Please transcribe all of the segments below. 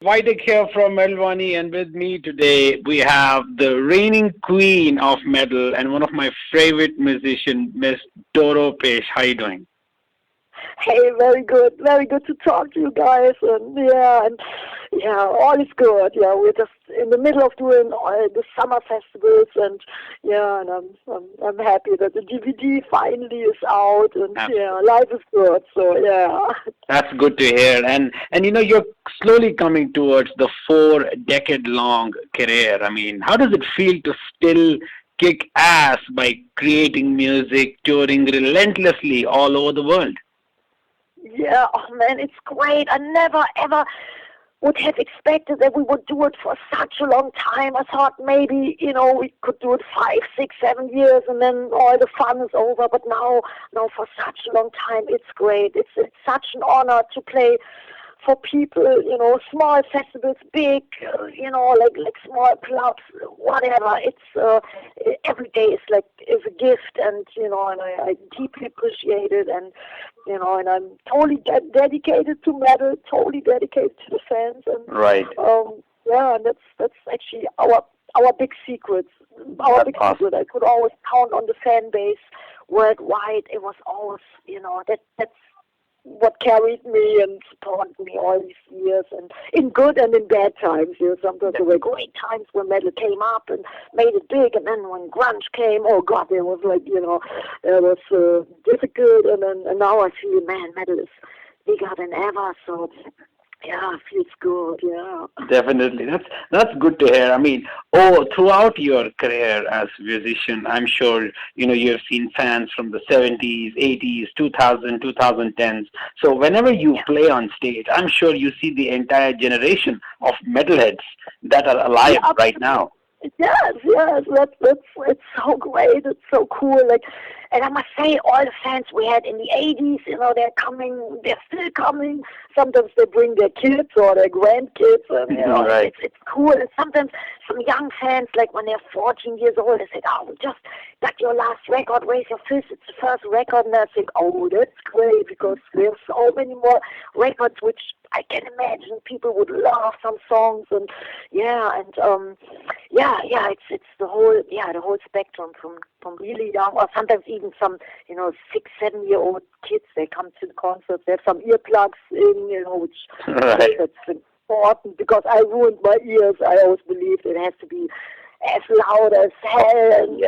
Vitek here from Wani, and with me today we have the reigning queen of metal and one of my favorite musicians, Miss Doro. How you doing? Hey, very good. Very good to talk to you guys. And all is good. Yeah, we're just in the middle of doing the summer festivals, and I'm happy that the DVD finally is out, and life is good. So yeah. That's good to hear. And you're slowly coming towards the 4 decade long career. I mean, how does it feel to still kick ass by creating music, touring relentlessly all over the world? Yeah, oh man, it's great. I never ever would have expected that we would do it for such a long time. I thought maybe, we could do it 5, 6, 7 years and then all the fun is over. But now for such a long time, it's great. It's such an honor to play for people, small festivals, big, like small clubs, whatever. It's every day is a gift, and and I deeply appreciate it, and and I'm totally dedicated to metal, totally dedicated to the fans, and right. And that's actually our big secret. Our big secret. I could always count on the fan base worldwide. It was always, that's what carried me and supported me all these years, and in good and in bad times. Sometimes there were great times when metal came up and made it big, and then when grunge came, oh God, it was like, it was difficult, and now I feel, man, metal is bigger than ever, so yeah, it feels good, yeah. Definitely. That's good to hear. I mean, throughout your career as a musician, I'm sure, you have seen fans from the 70s, 80s, 2000, 2010s. So whenever you play on stage, I'm sure you see the entire generation of metalheads that are alive right now. Yes, it's so great, it's so cool. And I must say, all the fans we had in the 80s, they're still coming. Sometimes they bring their kids or their grandkids, and right. it's cool. And sometimes some young fans, like when they're 14 years old, they say, "Oh, we just got your last record. Raise your fist. It's the first record." And I think, "Oh, that's great," because there's so many more records which I can imagine people would love some songs, and it's the whole spectrum from really young, or sometimes even some 6, 7-year-old kids. They come to the concerts. They have some earplugs in, which right. That's important, because I ruined my ears. I always believed it has to be as loud as hell, and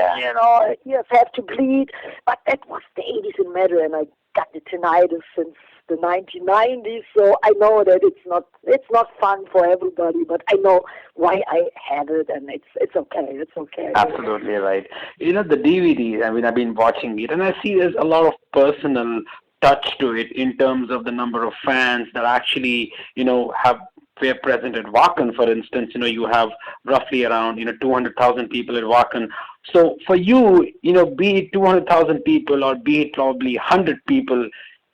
ears have to bleed. But that was the 80s in metal, and I got the tinnitus since the 1990s, so I know that it's not fun for everybody, but I know why I had it, and it's okay. It's okay. Absolutely right. The DVDs, I mean, I've been watching it, and I see there's a lot of personal touch to it in terms of the number of fans that actually, were present at Wacken, for instance. You have roughly around, 200,000 people at Wacken. So for you, be it 200,000 people or be it probably 100 people,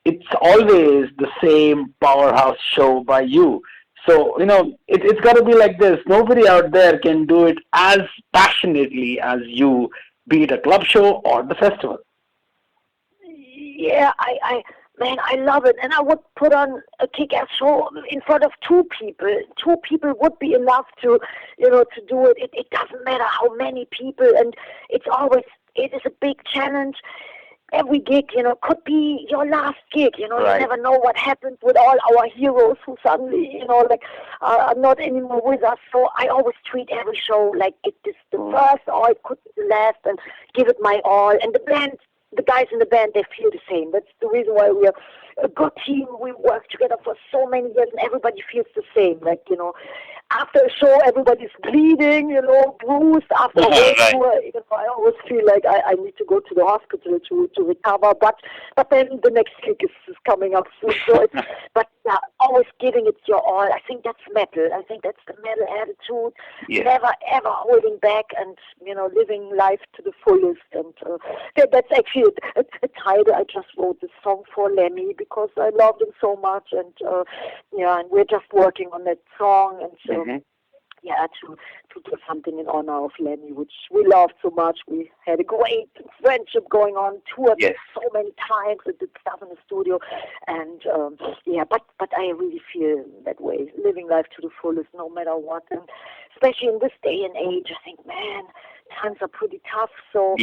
it's always the same powerhouse show by you. So, it's got to be like this. Nobody out there can do it as passionately as you, be it a club show or the festival. Yeah, I love it. And I would put on a kick-ass show in front of 2 people. 2 people would be enough to do it. It doesn't matter how many people. And it is a big challenge. Every gig, could be your last gig. Right. You never know what happens with all our heroes who suddenly, are not anymore with us. So I always treat every show like it is the first, or it could be the last, and give it my all. And the guys in the band, they feel the same. That's the reason why we are a good team. We work together for so many years, and everybody feels the same. After a show, everybody's bleeding, bruised after a whole tour. I always feel like I need to go to the hospital to recover. But then the next gig is coming up soon. So always giving it your all. I think that's metal. I think that's the metal attitude. Yeah. Never ever holding back, and living life to the fullest. And that's actually a title I just wrote this song for Lemmy, because I loved him so much, and and we're just working on that song, and to do something in honor of Lemmy, which we loved so much. We had a great friendship going on, toured so many times, and did stuff in the studio, and but I really feel that way, living life to the fullest, no matter what, and especially in this day and age, I think, man, times are pretty tough. So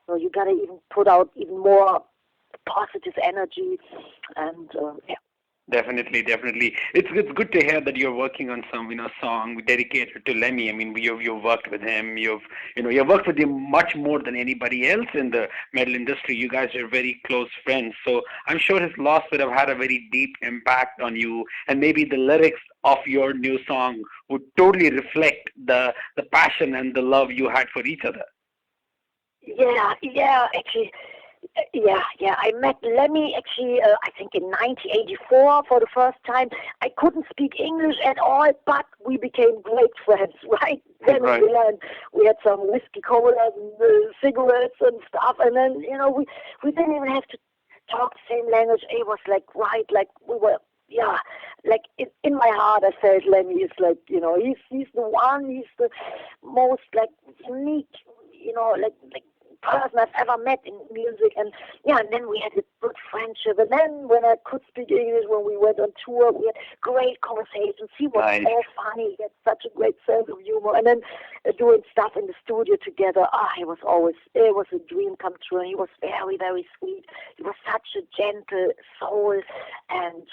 so you gotta even put out even more positive energy, and Definitely. It's good to hear that you're working on some song dedicated to Lemmy. I mean, you've worked with him. You've worked with him much more than anybody else in the metal industry. You guys are very close friends. So I'm sure his loss would have had a very deep impact on you. And maybe the lyrics of your new song would totally reflect the passion and the love you had for each other. Actually. I met Lemmy actually, I think in 1984 for the first time. I couldn't speak English at all, but we became great friends, right? Then we had some whiskey colas and cigarettes and stuff, and then, we didn't even have to talk the same language. It was like, we were, like in my heart I felt Lemmy is like, he's the one, he's the most like unique, like person I've ever met in music, and then we had a good friendship, and then when I could speak English, when we went on tour, we had great conversations. He was so funny, he had such a great sense of humor, and then doing stuff in the studio together, it was a dream come true, and he was very, very sweet. He was such a gentle soul, and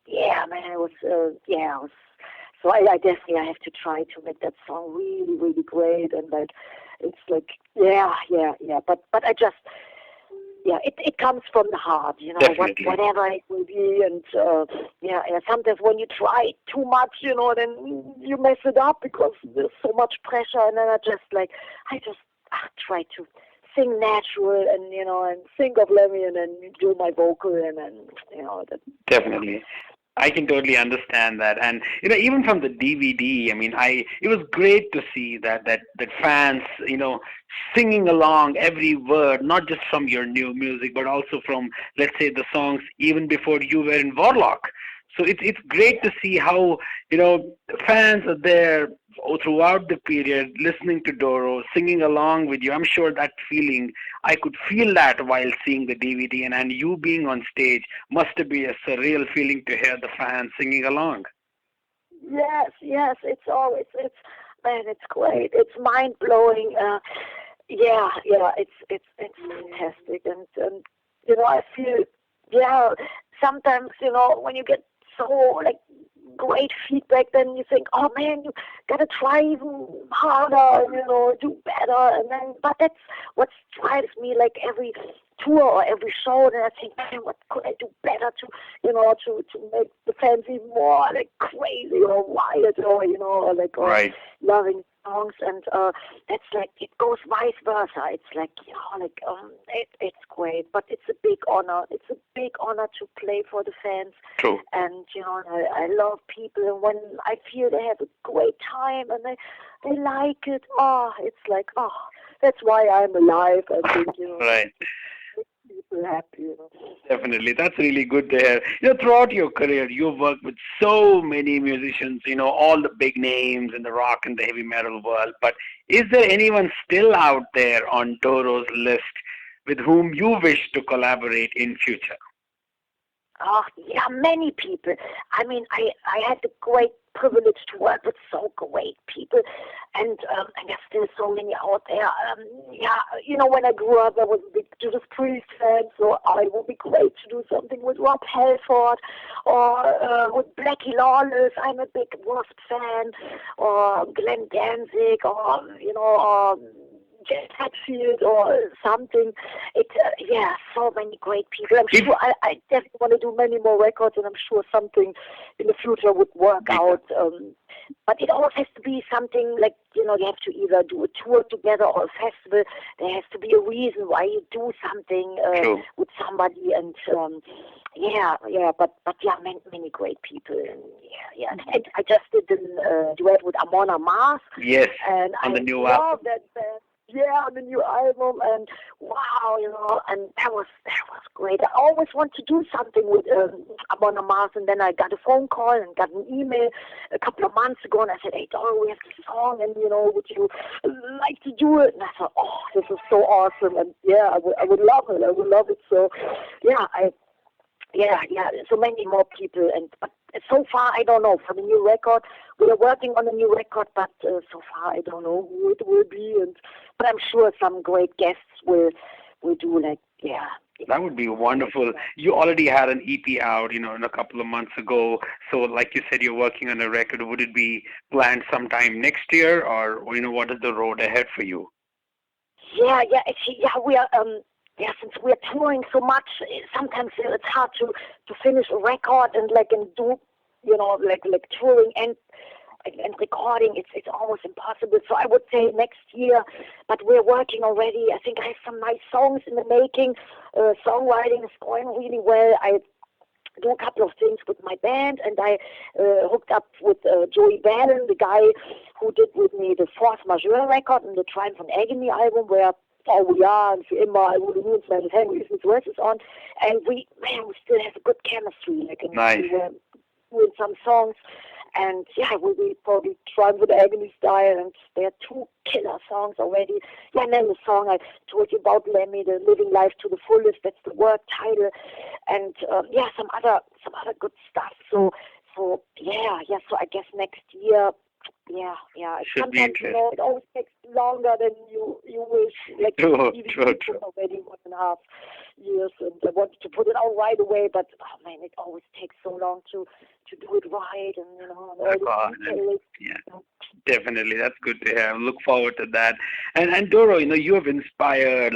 it was so I definitely have to try to make that song really, really great, and like, it's like, but I just, it comes from the heart, whatever it will be, and sometimes when you try too much, then you mess it up because there's so much pressure, and then I just try to sing natural, and and think of Lemmy, and then do my vocal, and then that. Definitely. I can totally understand that, and even from the DVD, I mean, it was great to see that fans, singing along every word, not just from your new music, but also from, let's say, the songs even before you were in Warlock. So it's great to see how fans are there throughout the period, listening to Doro, singing along with you. I'm sure that feeling, I could feel that while seeing the DVD, and you being on stage must be a surreal feeling to hear the fans singing along. Yes, it's great. It's mind blowing. It's fantastic, and I feel sometimes when you get so like great feedback, then you think, oh man, you gotta try even harder, do better, and then but that's what drives me, like every tour or every show, and I think, man, what could I do better to make the fans even more like crazy or wild, or loving songs, and that's like, it goes vice versa. It's like, it's great, but it's a big honor. It's a big honor to play for the fans. True. And I love people, and when I feel they have a great time and they like it, it's like, that's why I'm alive, I think, Right. People happy, Definitely, that's really good to hear. Throughout your career, you've worked with so many musicians, all the big names in the rock and the heavy metal world. But is there anyone still out there on Doro's list with whom you wish to collaborate in future? Many people. I mean, I had the great privilege to work with so great people, and there's still so many out there. When I grew up, I was a big Judas Priest fan, so I would be great to do something with Rob Halford or with Blackie Lawless. I'm a big Wasp fan, or Glen Danzig, or Jet Hatfield or something. So many great people. I'm sure I definitely want to do many more records, and I'm sure something in the future would work out. But it always has to be something like, you have to either do a tour together or a festival. There has to be a reason why you do something with somebody, and many great people. And I just did a duet with Amon Amarth. Yes, and on I the new love album. that band. on the new album, and wow, and that was great. I always want to do something with Amon Mars, and then I got a phone call and got an email a couple of months ago, and I said, hey, Doro, we have this song, and would you like to do it? And I thought, oh, this is so awesome, and I would love it. I would love it. So so many more people, but so far I don't know. For the new record, we are working on a new record, but so far I don't know who it will be. But I'm sure some great guests will do That would be wonderful. You already had an EP out, in a couple of months ago. So, like you said, you're working on a record. Would it be planned sometime next year, or what is the road ahead for you? Actually, we are. Since we are touring so much, sometimes it's hard to finish a record and do, touring and recording. It's almost impossible. So I would say next year, but we're working already. I think I have some nice songs in the making. Songwriting is going really well. I do a couple of things with my band, and I hooked up with Joey Bannon, the guy who did with me the Force Majeure record and the Triumph and Agony album, where All We Are and Für Immer, I Would Lose My Henry Smith's verses on, and we still have a good chemistry. Nice. We were doing some songs, and we'll be probably trying with the Agony style, and there are 2 killer songs already. And then the song I told you about, Lemmy, the Living Life to the Fullest, that's the work title, and some other good stuff. So I guess next year. Should be sometimes interesting. it always takes longer than you wish. True. Already 1.5 years, and I wanted to put it out right away, but it always takes so long to do it right, and all the details. Definitely, that's good to hear. I look forward to that. And Doro, you have inspired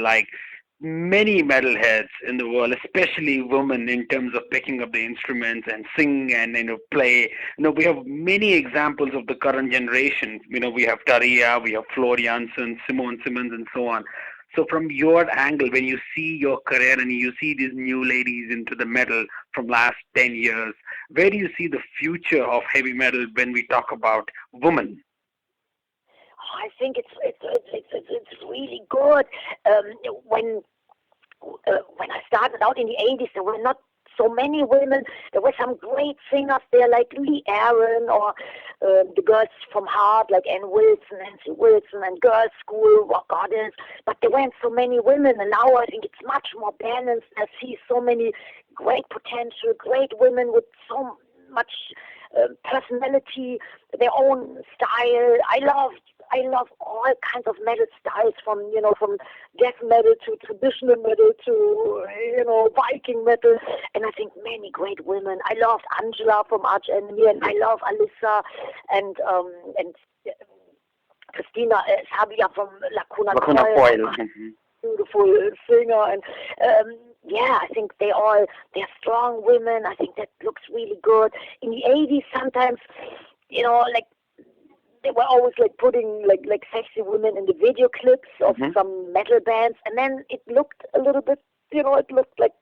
many metalheads in the world, especially women, in terms of picking up the instruments and sing and play. We have many examples of the current generation. We have Taria, we have Floor Jansen, Simone Simmons, and so on. So from your angle, when you see your career and you see these new ladies into the metal from last 10 years, where do you see the future of heavy metal when we talk about women? I think it's really good. When I started out in the 80s, there were not so many women. There were some great singers there, like Lee Aaron, or the girls from Heart, like Ann Wilson, Nancy Wilson, and Girls' School, Rock Goddess. But there weren't so many women, and now I think it's much more balanced. I see so many great potential, great women with so much personality, their own style. I love all kinds of metal styles, from death metal to traditional metal to Viking metal, and I think many great women. I loved Angela from Arch Enemy, and I love Alyssa and Christina Sabia from Lacuna Coil. Beautiful singer, and I think they're strong women. I think that looks really good. In the 80s, sometimes they were always putting sexy women in the video clips of some metal bands, and then it looked a little bit, it looked like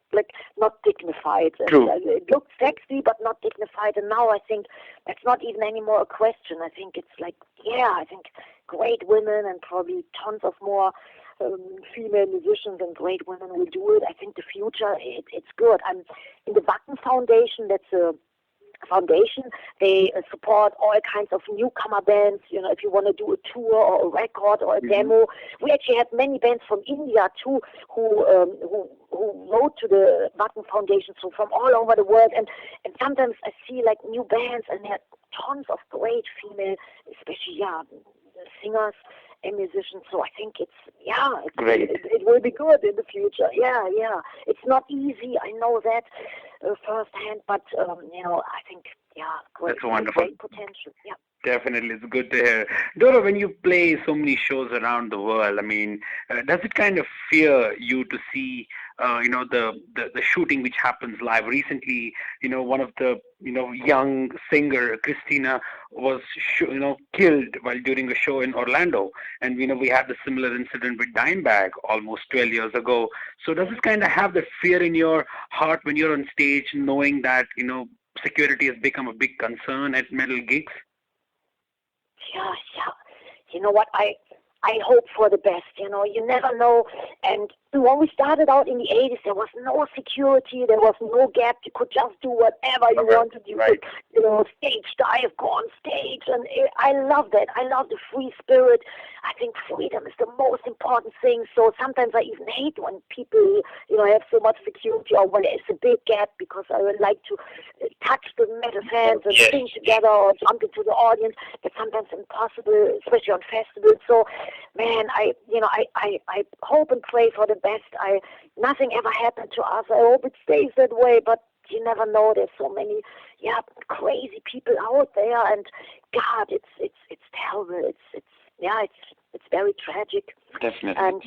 not dignified. True. It looked sexy but not dignified, and now I think that's not even anymore a question. I think it's I think great women and probably tons of more female musicians and great women will do it. I think the future, it's good. I'm in the Wacken Foundation. That's a foundation. They support all kinds of newcomer bands. If you want to do a tour or a record or a demo, we actually have many bands from India too who wrote to the Wacken Foundation, so from all over the world. And sometimes I see new bands, and there are tons of great female, especially singers and musicians. So I think it's great. It will be good in the future. It's not easy. I know that firsthand, but I think great. That's wonderful. Great potential. Yeah. Definitely, it's good to hear. Doro, when you play so many shows around the world, does it kind of fear you to see, the shooting which happens live? Recently, one of the, young singer, Christina, was, killed while during a show in Orlando. And, we had the similar incident with Dimebag almost 12 years ago. So does it kind of have the fear in your heart when you're on stage, knowing that, security has become a big concern at metal gigs? Yeah. You know what? I I hope for the best, you know. You never know. And when we started out in the 80s, there was no security, there was no gap. You could just do whatever you wanted. You could, you know, stage dive, go on stage. And I love that. I love the free spirit. I think freedom is the most important thing. So sometimes I even hate when people, you know, have so much security or when there's a big gap, because I would like to touch the metal fans and sing together or jump into the audience. But sometimes impossible, especially on festivals. So, man, I hope and pray for the best. Nothing ever happened to us. I hope it stays that way, but you never know. There's so many, crazy people out there, and God, it's terrible. It's very tragic. Definitely. And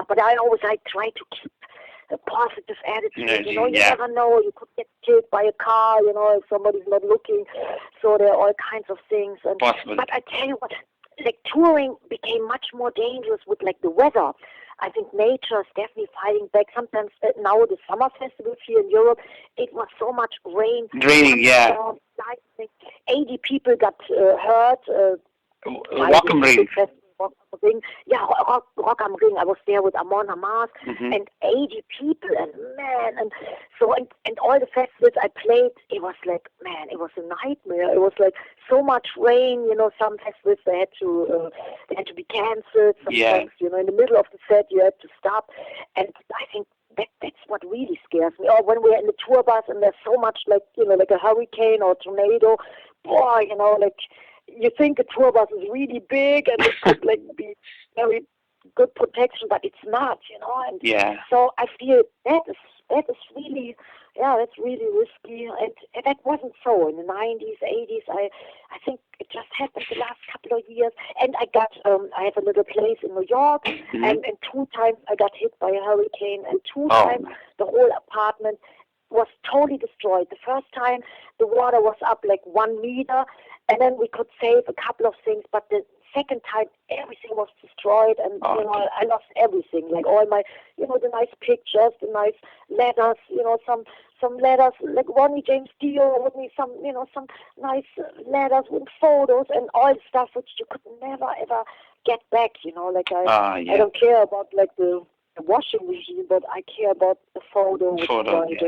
but I always try to keep a positive attitude. You know, you never know. You could get killed by a car. You know, if somebody's not looking. So there are all kinds of things. And possible. But I tell you what, like touring became much more dangerous with like the weather. I think nature is definitely fighting back. Sometimes now the summer festivals here in Europe, it was so much rain. Raining, yeah. 80 people got hurt. Rock am Ring. Rock am Ring. I was there with Amon Hamas and 80 people, and man, and so and all the festivals I played, it was like, man, it was a nightmare. It was like so much rain. You know, some festivals they had to be cancelled. Sometimes, you know, in the middle of the set you had to stop, and I think that's what really scares me. Or when we're in the tour bus and there's so much like a hurricane or tornado, boy, you know, like. You think a tour bus is really big and it could like be very good protection, but it's not, you know. And so I feel that is really, that's really risky. And that wasn't so in the 90s, 80s. I think it just happened the last couple of years. And I have a little place in New York, and 2 times I got hit by a hurricane, and 2 times the whole apartment was totally destroyed. The first time the water was up like 1 meter, and then we could save a couple of things, but the second time everything was destroyed, and you know, I lost everything, like all my, you know, the nice pictures, the nice letters, you know, some letters like Wani James Dio wrote me some nice letters with photos and all the stuff which you could never ever get back, you know, like I don't care about like the washing machine, but I care about the photo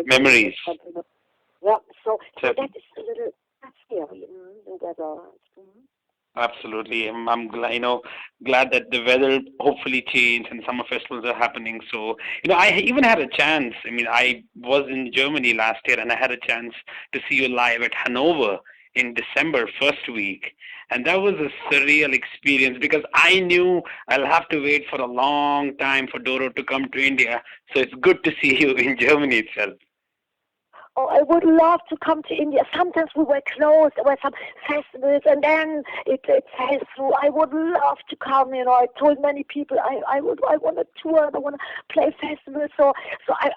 memories. So that is a little scary, the weather. Absolutely. I'm glad that the weather hopefully changed and summer festivals are happening. So, you know, I even had a chance. I mean, I was in Germany last year and I had a chance to see you live at Hanover in December first week. And that was a surreal experience because I knew I'll have to wait for a long time for Doro to come to India. So it's good to see you in Germany itself. Oh, I would love to come to India. Sometimes we were closed. There were some festivals, and then it fell through. I would love to come. You know, I told many people I want to tour. I want to play festivals. So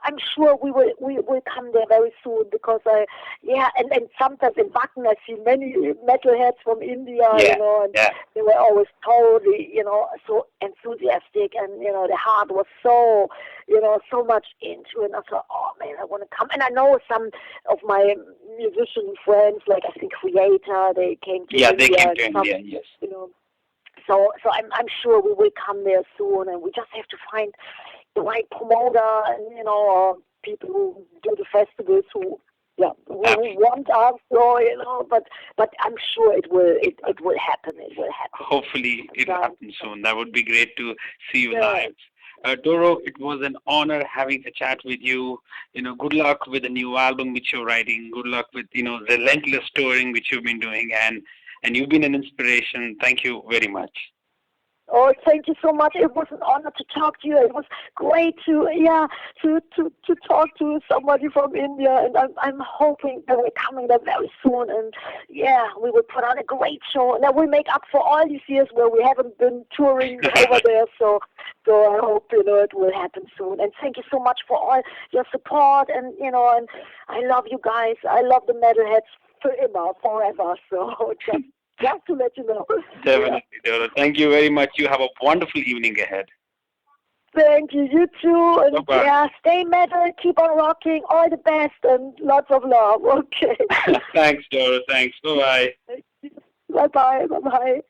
I'm sure we will come there very soon because and sometimes in Wacken I see many metalheads from India. You know, and they were always totally, you know, so enthusiastic, and you know, the heart was so, you know, so much into it. And I thought, oh man, I want to come. And I know some of my musician friends, like I think Creator, they came to India. They came to India, yes. You know, so I'm sure we will come there soon, and we just have to find the right promoter, and you know, or people who do the festivals who want us, so, you know. But I'm sure it will happen. It will happen. Hopefully, it'll happen soon. That would be great to see you live. Doro, it was an honor having a chat with you. You know, good luck with the new album which you're writing. Good luck with, you know, relentless touring which you've been doing, and you've been an inspiration. Thank you very much. Oh, thank you so much. It was an honor to talk to you. It was great to talk to somebody from India, and I'm hoping that we're coming there very soon. And we will put on a great show, and that will make up for all these years where we haven't been touring over there. So I hope, you know, it will happen soon. And thank you so much for all your support, and you know, and I love you guys. I love the metalheads forever. So just to let you know. Definitely, Doro. Thank you very much. You have a wonderful evening ahead. Thank you. You too. And stay metal, keep on rocking. All the best and lots of love. Okay. Thanks, Doro. Thanks. Bye-bye. Bye-bye. Bye-bye.